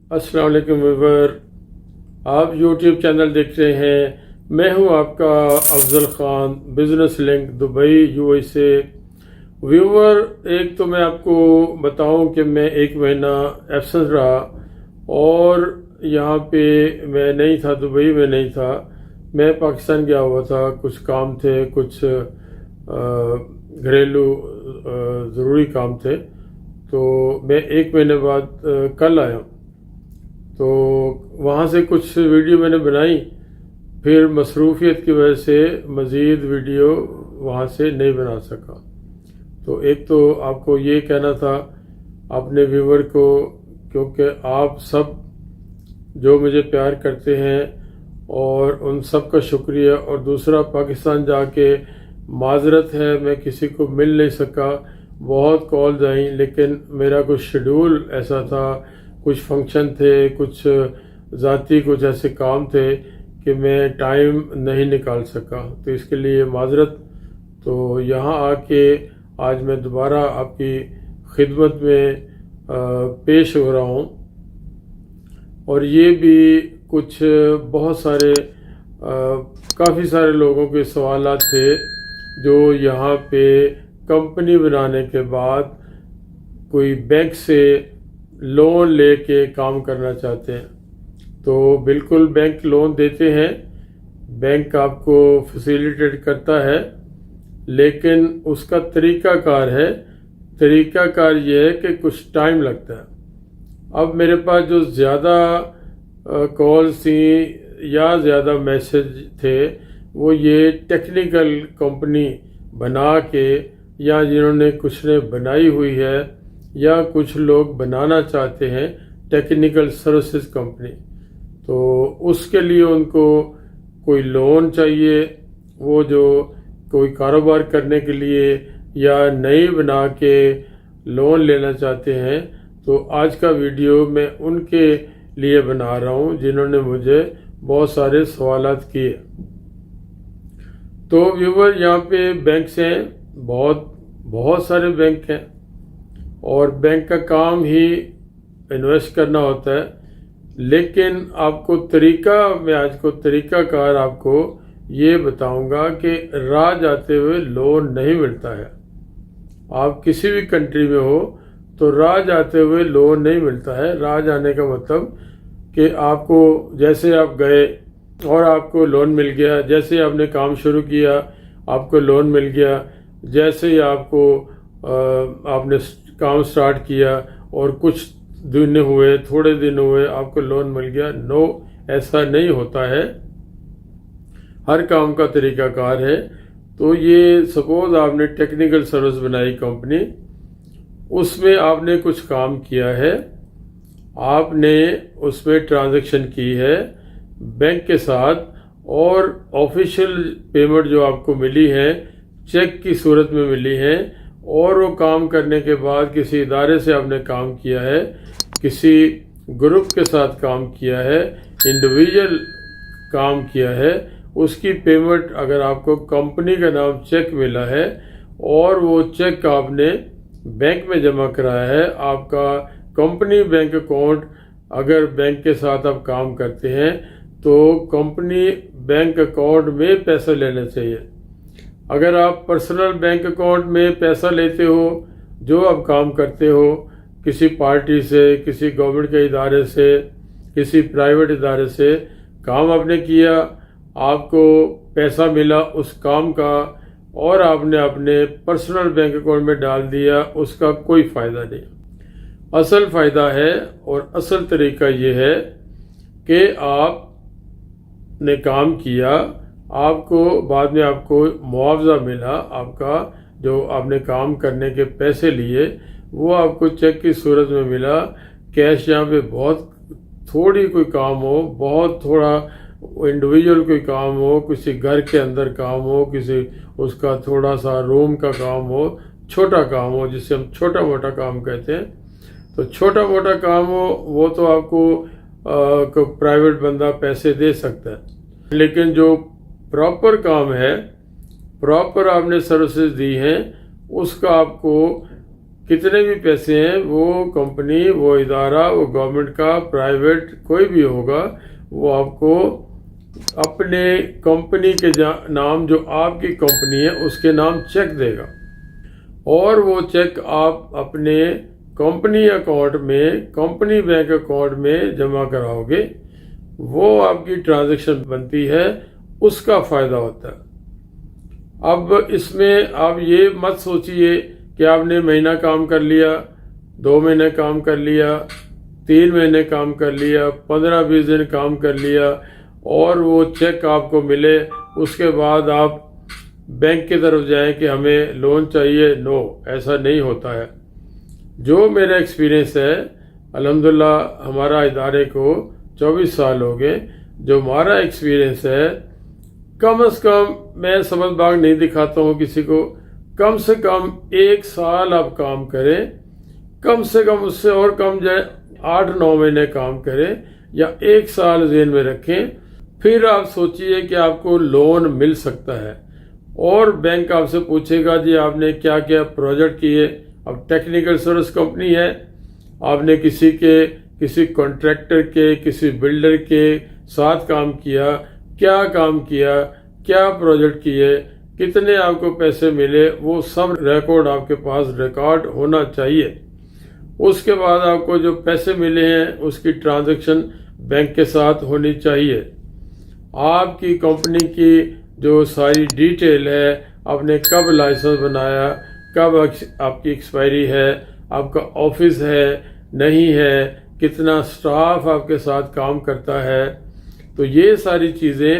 السلام علیکم ویور، آپ یوٹیوب چینل دیکھ رہے ہیں۔ میں ہوں آپ کا Afzal Khan, business link Dubai USA۔ Viewer, ایک تو میں آپ کو بتاؤں کہ میں 1 مہینہ ایبسنٹ رہا اور یہاں پہ میں نہیں تھا، دبئی میں نہیں تھا، میں پاکستان گیا ہوا تھا، کچھ کام تھے، کچھ گھریلو ضروری کام تھے، تو میں 1 مہینے بعد کل آیا۔ تو وہاں سے کچھ ویڈیو میں نے بنائی، پھر مصروفیت کی وجہ سے مزید ویڈیو وہاں سے نہیں بنا سکا۔ تو ایک تو آپ کو یہ کہنا تھا اپنے ویور کو، کیونکہ آپ سب جو مجھے پیار کرتے ہیں اور ان سب کا شکریہ، اور دوسرا پاکستان جا کے معذرت ہے میں کسی کو مل نہیں سکا، بہت کالز آئیں لیکن میرا کچھ شیڈول ایسا تھا، کچھ فنکشن تھے، کچھ ذاتی کچھ ایسے کام تھے کہ میں ٹائم نہیں نکال سکا، تو اس کے لیے معذرت۔ تو یہاں آ کے آج میں دوبارہ آپ کی خدمت میں پیش ہو رہا ہوں، اور یہ بھی کچھ بہت سارے کافی سارے لوگوں کے سوالات تھے جو یہاں پہ کمپنی بنانے کے بعد کوئی بینک سے لون لے کے کام کرنا چاہتے ہیں۔ تو بالکل بینک لون دیتے ہیں، بینک آپ کو فیسیلیٹیٹ کرتا ہے، لیکن اس کا طریقہ کار ہے، طریقہ کار یہ ہے کہ کچھ ٹائم لگتا ہے۔ اب میرے پاس جو زیادہ کالز تھیں یا زیادہ میسج تھے وہ یہ ٹیکنیکل کمپنی بنا کے، یا جنہوں نے کچھ نے بنائی ہوئی ہے یا کچھ لوگ بنانا چاہتے ہیں ٹیکنیکل سروسز کمپنی، تو اس کے لیے ان کو کوئی لون چاہیے، وہ جو کوئی کاروبار کرنے کے لیے یا نئی بنا کے لون لینا چاہتے ہیں۔ تو آج کا ویڈیو میں ان کے لیے بنا رہا ہوں جنہوں نے مجھے بہت سارے سوالات کیے۔ تو ویور، یہاں پہ بینکس ہیں، بہت سارے بینک ہیں، اور بینک کا کام ہی انویسٹ کرنا ہوتا ہے، لیکن آپ کو میں آج کو طریقہ کار آپ کو یہ بتاؤں گا کہ راہ جاتے ہوئے لون نہیں ملتا ہے۔ آپ کسی بھی کنٹری میں ہو تو راہ جاتے ہوئے لون نہیں ملتا ہے۔ راہ جانے کا مطلب کہ آپ کو جیسے آپ گئے اور آپ کو لون مل گیا، جیسے آپ نے کام شروع کیا آپ کو لون مل گیا، جیسے ہی آپ نے کام سٹارٹ کیا اور کچھ دن ہوئے، تھوڑے دن ہوئے، آپ کو لون مل گیا۔ نو، ایسا نہیں ہوتا ہے، ہر کام کا طریقہ کار ہے۔ تو یہ سپوز آپ نے ٹیکنیکل سروس بنائی کمپنی، اس میں آپ نے کچھ کام کیا ہے، آپ نے اس میں ٹرانزیکشن کی ہے بینک کے ساتھ، اور آفیشیل پیمنٹ جو آپ کو ملی ہے چیک کی صورت میں ملی ہے، اور وہ کام کرنے کے بعد کسی ادارے سے آپ نے کام کیا ہے، کسی گروپ کے ساتھ کام کیا ہے، انڈیویجول کام کیا ہے، اس کی پیمنٹ اگر آپ کو کمپنی کا نام چیک ملا ہے اور وہ چیک آپ نے بینک میں جمع کرایا ہے، آپ کا کمپنی بینک اکاؤنٹ، اگر بینک کے ساتھ آپ کام کرتے ہیں تو کمپنی بینک اکاؤنٹ میں پیسہ لینا چاہیے۔ اگر آپ پرسنل بینک اکاؤنٹ میں پیسہ لیتے ہو، جو آپ کام کرتے ہو کسی پارٹی سے، کسی گورنمنٹ کے ادارے سے، کسی پرائیویٹ ادارے سے کام آپ نے کیا، آپ کو پیسہ ملا اس کام کا، اور آپ نے اپنے پرسنل بینک اکاؤنٹ میں ڈال دیا، اس کا کوئی فائدہ نہیں۔ اصل فائدہ ہے اور اصل طریقہ یہ ہے کہ آپ نے کام کیا، آپ کو بعد میں آپ کو معاوضہ ملا، آپ کا جو آپ نے کام کرنے کے پیسے لیے وہ آپ کو چیک کی صورت میں ملا، کیش یہاں پہ بہت تھوڑی کوئی کام ہو، بہت تھوڑا انڈیویجول کوئی کام ہو، کسی گھر کے اندر کام ہو، کسی اس کا تھوڑا سا روم کا کام ہو، چھوٹا کام ہو جسے ہم چھوٹا موٹا کام کہتے ہیں، تو چھوٹا موٹا کام ہو وہ تو آپ کو پرائیویٹ بندہ پیسے دے سکتا ہے، لیکن جو پراپر کام ہے، پراپر آپ نے سروسز دی ہیں، اس کا آپ کو کتنے بھی پیسے ہیں، وہ کمپنی، وہ ادارہ، وہ گورنمنٹ کا، پرائیویٹ کوئی بھی ہوگا، وہ آپ کو اپنے کمپنی کے نام، جو آپ کی کمپنی ہے اس کے نام چیک دے گا، اور وہ چیک آپ اپنے کمپنی اکاؤنٹ میں، کمپنی بینک اکاؤنٹ میں جمع کراؤ گے، وہ آپ کی ٹرانزیکشن بنتی ہے، اس کا فائدہ ہوتا ہے۔ اب اس میں آپ یہ مت سوچئے کہ آپ نے مہینہ کام کر لیا، 2 مہینے کام کر لیا، 3 مہینے کام کر لیا، 15-20 دن کام کر لیا، اور وہ چیک آپ کو ملے، اس کے بعد آپ بینک کی طرف جائیں کہ ہمیں لون چاہیے۔ نو، ایسا نہیں ہوتا ہے۔ جو میرا ایکسپیرینس ہے، الحمدللہ ہمارا ادارے کو 24 سال ہو گئے، جو ہمارا ایکسپیرینس ہے، کم از کم، میں سبز باغ نہیں دکھاتا ہوں کسی کو، کم سے کم 1 سال آپ کام کریں، کم سے کم اس سے اور کم جائے 8-9 مہینے کام کریں، یا 1 سال ذہن میں رکھیں، پھر آپ سوچئے کہ آپ کو لون مل سکتا ہے، اور بینک آپ سے پوچھے گا جی آپ نے کیا کیا پروجیکٹ کیے۔ اب ٹیکنیکل سروس کمپنی ہے، آپ نے کسی کانٹریکٹر کے، کسی بلڈر کے ساتھ کام کیا، کیا پروجیکٹ کیے، کتنے آپ کو پیسے ملے، وہ سب ریکارڈ آپ کے پاس ریکارڈ ہونا چاہیے۔ اس کے بعد آپ کو جو پیسے ملے ہیں اس کی ٹرانزیکشن بینک کے ساتھ ہونی چاہیے۔ آپ کی کمپنی کی جو ساری ڈیٹیل ہے، آپ نے کب لائسنس بنایا، کب آپ کی ایکسپائری ہے، آپ کا آفس ہے نہیں ہے، کتنا سٹاف آپ کے ساتھ کام کرتا ہے، تو یہ ساری چیزیں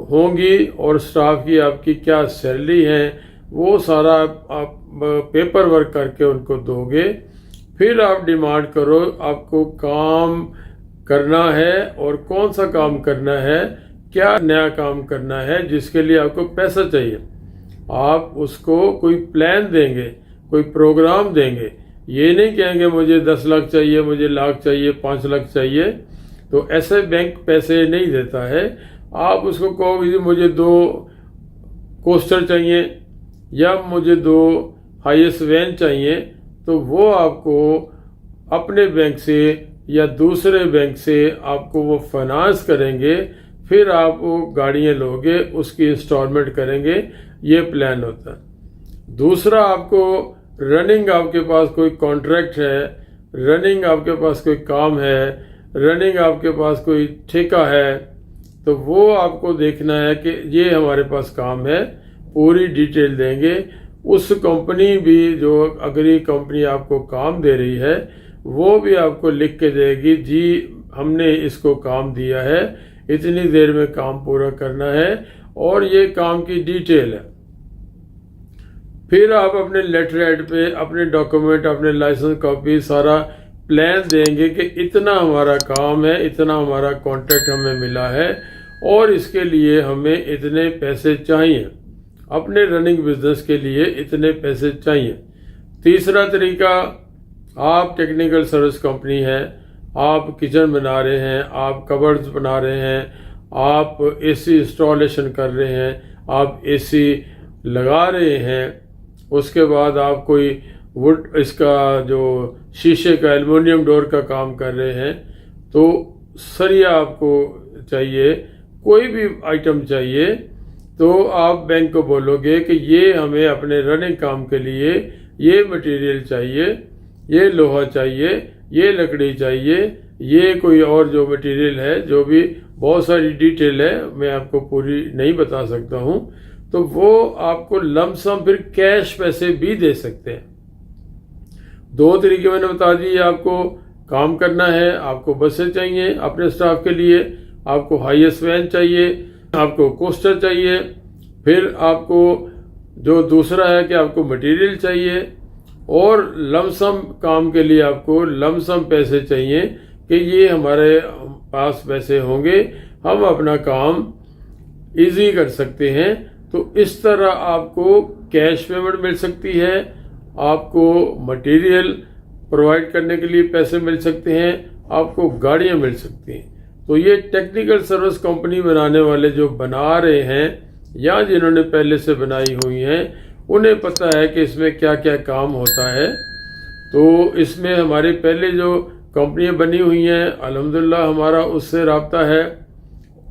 ہوں گی، اور سٹاف کی آپ کی کیا سیلری ہے، وہ سارا آپ پیپر ورک کر کے ان کو دو گے۔ پھر آپ ڈیمانڈ کرو آپ کو کام کرنا ہے، اور کون سا کام کرنا ہے، کیا نیا کام کرنا ہے جس کے لیے آپ کو پیسہ چاہیے۔ آپ اس کو کوئی پلان دیں گے، کوئی پروگرام دیں گے، یہ نہیں کہیں گے مجھے 10 لاکھ چاہیے، مجھے لاکھ چاہیے، 5 لاکھ چاہیے، تو ایسے بینک پیسے نہیں دیتا ہے۔ آپ اس کو کہو گے مجھے 2 کوسٹر چاہیے، یا مجھے 2 ہائیس وین چاہیے، تو وہ آپ کو اپنے بینک سے یا دوسرے بینک سے آپ کو وہ فائنانس کریں گے، پھر آپ وہ گاڑیاں لوگے، اس کی انسٹالمنٹ کریں گے، یہ پلان ہوتا ہے۔ دوسرا، آپ کو رننگ، آپ کے پاس کوئی کانٹریکٹ ہے، رننگ آپ کے پاس کوئی کام ہے، رننگ آپ کے پاس کوئی ٹھیکہ ہے، تو وہ آپ کو دیکھنا ہے کہ یہ ہمارے پاس کام ہے، پوری ڈیٹیل دیں گے۔ اس کمپنی بھی، جو اگلی کمپنی آپ کو کام دے رہی ہے، وہ بھی آپ کو لکھ کے دے گی جی ہم نے اس کو کام دیا ہے، اتنی دیر میں کام پورا کرنا ہے، اور یہ کام کی ڈیٹیل ہے۔ پھر آپ اپنے لیٹر ہیڈ پہ اپنے ڈاکومنٹ، اپنے لائسنس کاپی، سارا پلان دیں گے کہ اتنا ہمارا کام ہے، اتنا ہمارا کانٹریکٹ ہمیں ملا ہے، اور اس کے لیے ہمیں اتنے پیسے چاہیے، اپنے رننگ بزنس کے لیے اتنے پیسے چاہیے۔ تیسرا طریقہ، آپ ٹیکنیکل سروس کمپنی ہے، آپ کچن بنا رہے ہیں، آپ کبرڈز بنا رہے ہیں، آپ اے سی انسٹالیشن کر رہے ہیں، آپ اے سی لگا رہے ہیں، اس کے بعد آپ کوئی وڈ، اس کا جو شیشے کا، ایلومینیم ڈور کا کام کر رہے ہیں، تو سریا آپ کو چاہیے، کوئی بھی آئٹم چاہیے، تو آپ بینک کو بولو گے کہ یہ ہمیں اپنے رننگ کام کے لیے یہ مٹیریل چاہیے، یہ لوہا چاہیے، یہ لکڑی چاہیے، یہ کوئی اور جو مٹیریل ہے، جو بھی بہت ساری ڈیٹیل ہے، میں آپ کو پوری نہیں بتا سکتا ہوں، تو وہ آپ کو لم سم پھر کیش پیسے بھی دے سکتے ہیں۔ 2 طریقے میں نے بتا دیے، آپ کو کام کرنا ہے، آپ کو بسیں چاہیے اپنے سٹاف کے لیے، آپ کو ہائیس وین چاہیے، آپ کو کوسٹر چاہیے، پھر آپ کو جو دوسرا ہے کہ آپ کو مٹیریل چاہیے، اور لم سم کام کے لیے آپ کو لم سم پیسے چاہیے کہ یہ ہمارے پاس پیسے ہوں گے، ہم اپنا کام ایزی کر سکتے ہیں۔ تو اس طرح آپ کو کیش پیمنٹ مل سکتی ہے، آپ کو مٹیریل پرووائڈ کرنے کے لیے پیسے مل سکتے ہیں، آپ کو گاڑیاں مل سکتی ہیں۔ تو یہ ٹیکنیکل سروس کمپنی بنانے والے جو بنا رہے ہیں یا جنہوں نے پہلے سے بنائی ہوئی ہیں انہیں پتہ ہے کہ اس میں کیا کیا کام ہوتا ہے. تو اس میں ہماری پہلے جو کمپنیاں بنی ہوئی ہیں الحمدللہ ہمارا اس سے رابطہ ہے،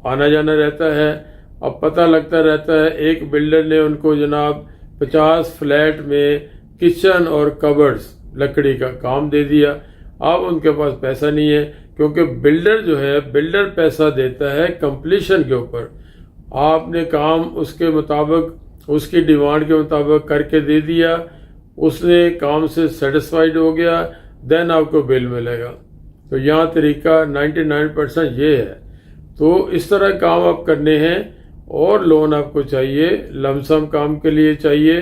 آنا جانا رہتا ہے. اب پتہ لگتا رہتا ہے ایک بلڈر نے ان کو جناب 50 فلیٹ میں کچن اور کبرز لکڑی کا کام دے دیا. اب ان کے پاس پیسہ نہیں ہے کیونکہ بلڈر جو ہے بلڈر پیسہ دیتا ہے کمپلیشن کے اوپر. آپ نے کام اس کے مطابق اس کی ڈیمانڈ کے مطابق کر کے دے دیا، اس نے کام سے سیٹسفائیڈ ہو گیا، دین آپ کو بل ملے گا. تو یہاں طریقہ 99% یہ ہے. تو اس طرح کام آپ کرنے ہیں اور لون آپ کو چاہیے، لمسم کام کے لیے چاہیے،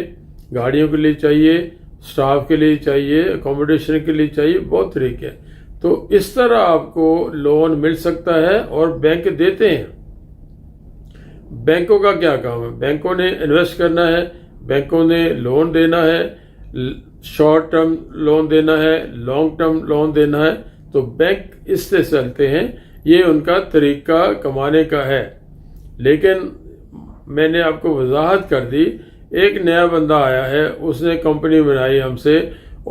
گاڑیوں کے لیے چاہیے، سٹاف کے لیے چاہیے، اکوموڈیشن کے لیے چاہیے، بہت طریقے ہیں. تو اس طرح آپ کو لون مل سکتا ہے اور بینک دیتے ہیں. بینکوں کا کیا کام ہے؟ بینکوں نے انویسٹ کرنا ہے، بینکوں نے لون دینا ہے، شارٹ ٹرم لون دینا ہے، لانگ ٹرم لون دینا ہے. تو بینک اس سے چلتے ہیں، یہ ان کا طریقہ کمانے کا ہے. لیکن میں نے آپ کو وضاحت کر دی، ایک نیا بندہ آیا ہے، اس نے کمپنی بنائی ہم سے،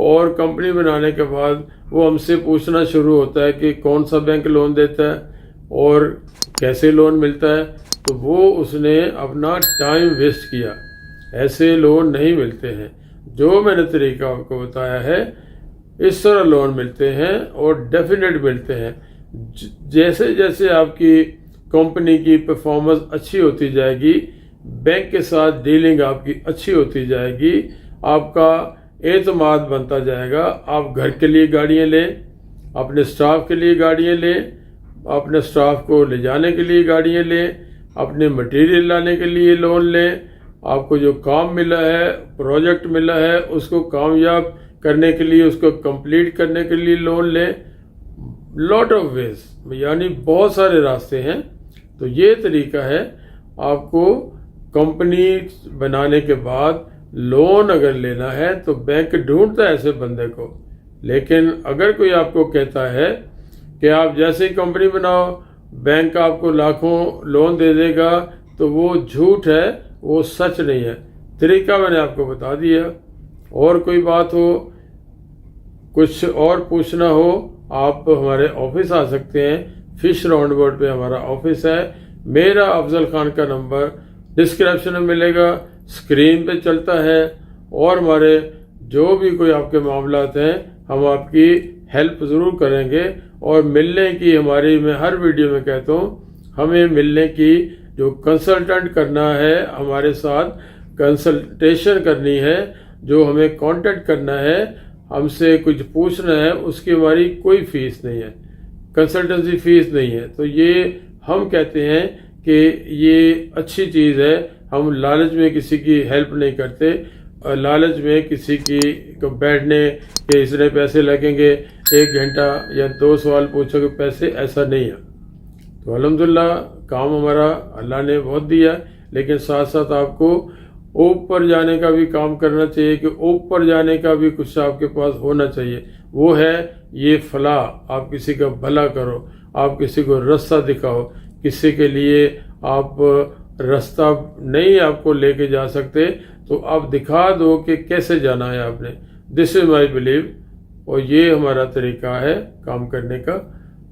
اور کمپنی بنانے کے بعد وہ ہم سے پوچھنا شروع ہوتا ہے کہ کون سا بینک لون دیتا ہے اور کیسے لون ملتا ہے. تو وہ اس نے اپنا ٹائم ویسٹ کیا. ایسے لون نہیں ملتے ہیں. جو میں نے طریقہ آپ کو بتایا ہے اس طرح لون ملتے ہیں اور ڈیفینیٹ ملتے ہیں. جیسے جیسے آپ کی کمپنی کی پرفارمنس اچھی ہوتی جائے گی، بینک کے ساتھ ڈیلنگ آپ کی اچھی ہوتی جائے گی، آپ کا اعتماد بنتا جائے گا. آپ گھر کے لیے گاڑیاں لیں، اپنے سٹاف کے لیے گاڑیاں لیں، اپنے سٹاف کو لے جانے کے لیے گاڑیاں لیں، اپنے مٹیریل لانے کے لیے لون لیں. آپ کو جو کام ملا ہے، پروجیکٹ ملا ہے، اس کو کامیاب کرنے کے لیے، اس کو کمپلیٹ کرنے کے لیے لون لیں. لاٹ آف ویز، یعنی بہت سارے راستے ہیں. تو یہ طریقہ ہے. آپ کو کمپنی بنانے کے بعد لون اگر لینا ہے تو بینک ڈھونڈتا ہے ایسے بندے کو. لیکن اگر کوئی آپ کو کہتا ہے کہ آپ جیسے ہی کمپنی بناؤ بینک آپ کو لاکھوں لون دے دے گا، تو وہ جھوٹ ہے، وہ سچ نہیں ہے. طریقہ میں نے آپ کو بتا دیا. اور کوئی بات ہو، کچھ اور پوچھنا ہو، آپ ہمارے آفس آ سکتے ہیں. فش راؤنڈ بورڈ پہ ہمارا آفس ہے. میرا افضل خان کا نمبر ڈسکرپشن میں ملے گا، اسکرین پہ چلتا ہے. اور ہمارے جو بھی کوئی آپ کے معاملات ہیں ہم آپ کی ہیلپ ضرور کریں گے. اور ملنے کی ہماری، میں ہر ویڈیو میں کہتا ہوں، ہمیں ملنے کی جو کنسلٹنٹ کرنا ہے، ہمارے ساتھ کنسلٹیشن کرنی ہے، جو ہمیں کانٹیکٹ کرنا ہے، ہم سے کچھ پوچھنا ہے، اس کی ہماری کوئی فیس نہیں ہے، کنسلٹنسی فیس نہیں ہے. تو یہ ہم کہتے ہیں کہ یہ اچھی چیز ہے. ہم لالچ میں کسی کی ہیلپ نہیں کرتے، لالچ میں کسی کی کو بیٹھنے کہ اس نے پیسے لگیں گے، 1 گھنٹہ یا 2 سوال پوچھو گے پیسے، ایسا نہیں ہے. تو الحمدللہ کام ہمارا اللہ نے بہت دیا، لیکن ساتھ ساتھ آپ کو اوپر جانے کا بھی کام کرنا چاہیے کہ اوپر جانے کا بھی کچھ آپ کے پاس ہونا چاہیے. وہ ہے یہ فلاح، آپ کسی کا بھلا کرو، آپ کسی کو رستہ دکھاؤ. کسی کے لیے آپ رستہ نہیں آپ کو لے کے جا سکتے تو آپ دکھا دو کہ کیسے جانا ہے آپ نے. دس از مائی بلیو. اور یہ ہمارا طریقہ ہے کام کرنے کا.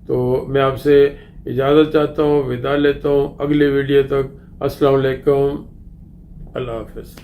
تو میں آپ سے اجازت چاہتا ہوں، وداع لیتا ہوں. اگلی ویڈیو تک السلام علیکم، اللہ حافظ.